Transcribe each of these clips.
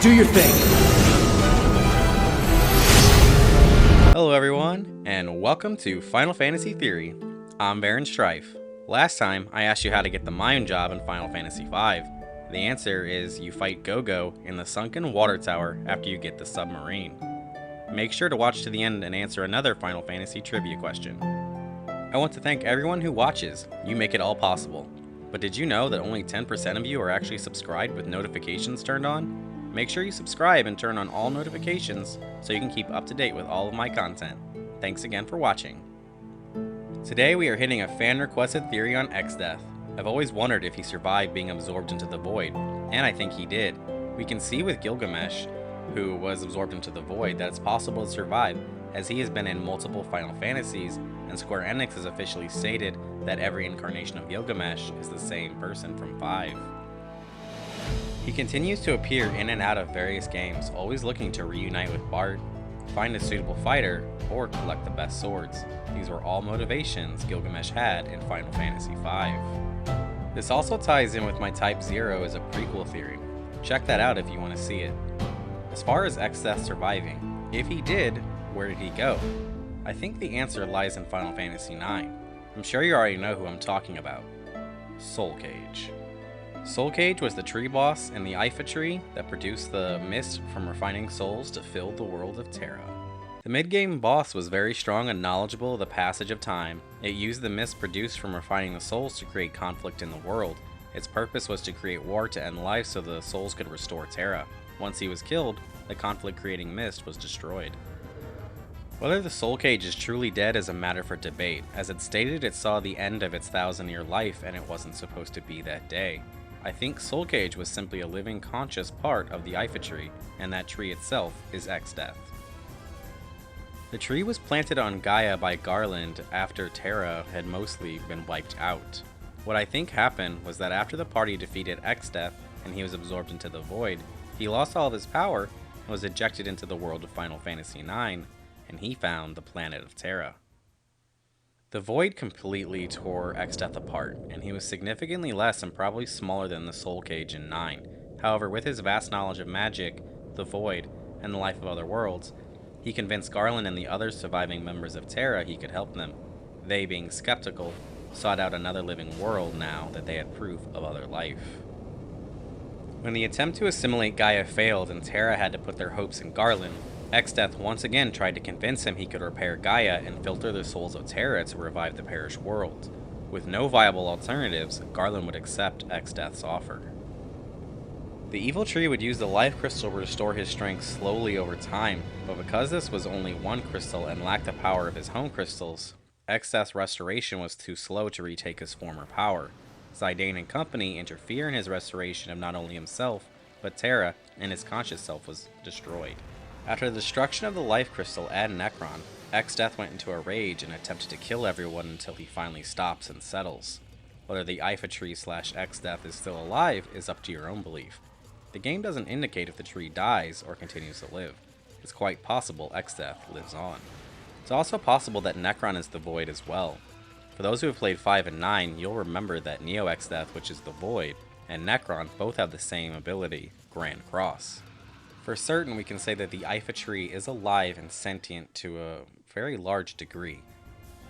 Do your thing. Hello everyone, and welcome to Final Fantasy Theory. I'm Baron Strife. Last time, I asked you how to get the Mayun job in Final Fantasy V. The answer is you fight Gogo in the sunken water tower after you get the submarine. Make sure to watch to the end and answer another Final Fantasy trivia question. I want to thank everyone who watches. You make it all possible. But did you know that only 10% of you are actually subscribed with notifications turned on? Make sure you subscribe and turn on all notifications so you can keep up to date with all of my content. Thanks again for watching. Today we are hitting a fan requested theory on Exdeath. I've always wondered if he survived being absorbed into the void, and I think he did. We can see with Gilgamesh, who was absorbed into the void, that it's possible to survive, as he has been in multiple Final Fantasies, and Square Enix has officially stated that every incarnation of Gilgamesh is the same person from 5. He continues to appear in and out of various games, always looking to reunite with Bart, find a suitable fighter, or collect the best swords. These were all motivations Gilgamesh had in Final Fantasy V. This also ties in with my Type 0 as a prequel theory. Check that out if you want to see it. As far as Exdeath surviving, if he did, where did he go? I think the answer lies in Final Fantasy IX. I'm sure you already know who I'm talking about. Soul Cage. Soul Cage was the tree boss in the Ifa tree that produced the mist from refining souls to fill the world of Terra. The mid-game boss was very strong and knowledgeable of the passage of time. It used the mist produced from refining the souls to create conflict in the world. Its purpose was to create war to end life so the souls could restore Terra. Once he was killed, the conflict-creating mist was destroyed. Whether the Soul Cage is truly dead is a matter for debate, as it stated it saw the end of its 1,000-year life and it wasn't supposed to be that day. I think Soul Cage was simply a living conscious part of the Ifa tree, and that tree itself is Exdeath. The tree was planted on Gaia by Garland after Terra had mostly been wiped out. What I think happened was that after the party defeated Exdeath and he was absorbed into the void, he lost all of his power and was ejected into the world of Final Fantasy IX, and he found the planet of Terra. The void completely tore Exdeath apart, and he was significantly less and probably smaller than the Soul Cage in 9. However, with his vast knowledge of magic, the void, and the life of other worlds, he convinced Garland and the other surviving members of Terra he could help them. They, being skeptical, sought out another living world now that they had proof of other life. When the attempt to assimilate Gaia failed and Terra had to put their hopes in Garland, Exdeath once again tried to convince him he could repair Gaia and filter the souls of Terra to revive the perished world. With no viable alternatives, Garland would accept Exdeath's offer. The evil tree would use the life crystal to restore his strength slowly over time, but because this was only one crystal and lacked the power of his home crystals, Exdeath's restoration was too slow to retake his former power. Zidane and company interfere in his restoration of not only himself, but Terra, and his conscious self was destroyed. After the destruction of the life crystal and Necron, Exdeath went into a rage and attempted to kill everyone until he finally stops and settles. Whether the Ifa tree / Exdeath is still alive is up to your own belief. The game doesn't indicate if the tree dies or continues to live. It's quite possible Exdeath lives on. It's also possible that Necron is the void as well. For those who have played 5 and 9, you'll remember that Neo Exdeath, which is the void, and Necron both have the same ability, Grand Cross. For certain, we can say that the Ifa tree is alive and sentient to a very large degree.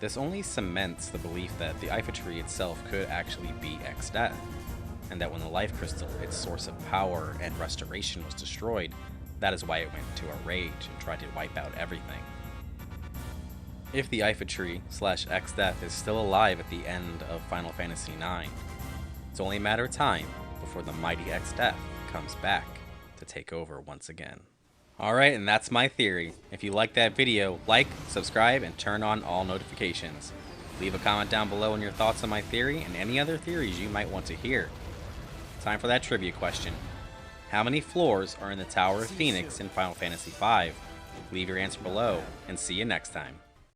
This only cements the belief that the Ifa tree itself could actually be Exdeath, and that when the life crystal, its source of power and restoration, was destroyed, that is why it went into a rage and tried to wipe out everything. If the Ifa tree / Exdeath is still alive at the end of Final Fantasy IX, it's only a matter of time before the mighty Exdeath comes back to take over once again. Alright, and that's my theory. If you liked that video, like, subscribe, and turn on all notifications. Leave a comment down below on your thoughts on my theory and any other theories you might want to hear. Time for that trivia question. How many floors are in the Tower of Phoenix in Final Fantasy V? Leave your answer below, and see you next time.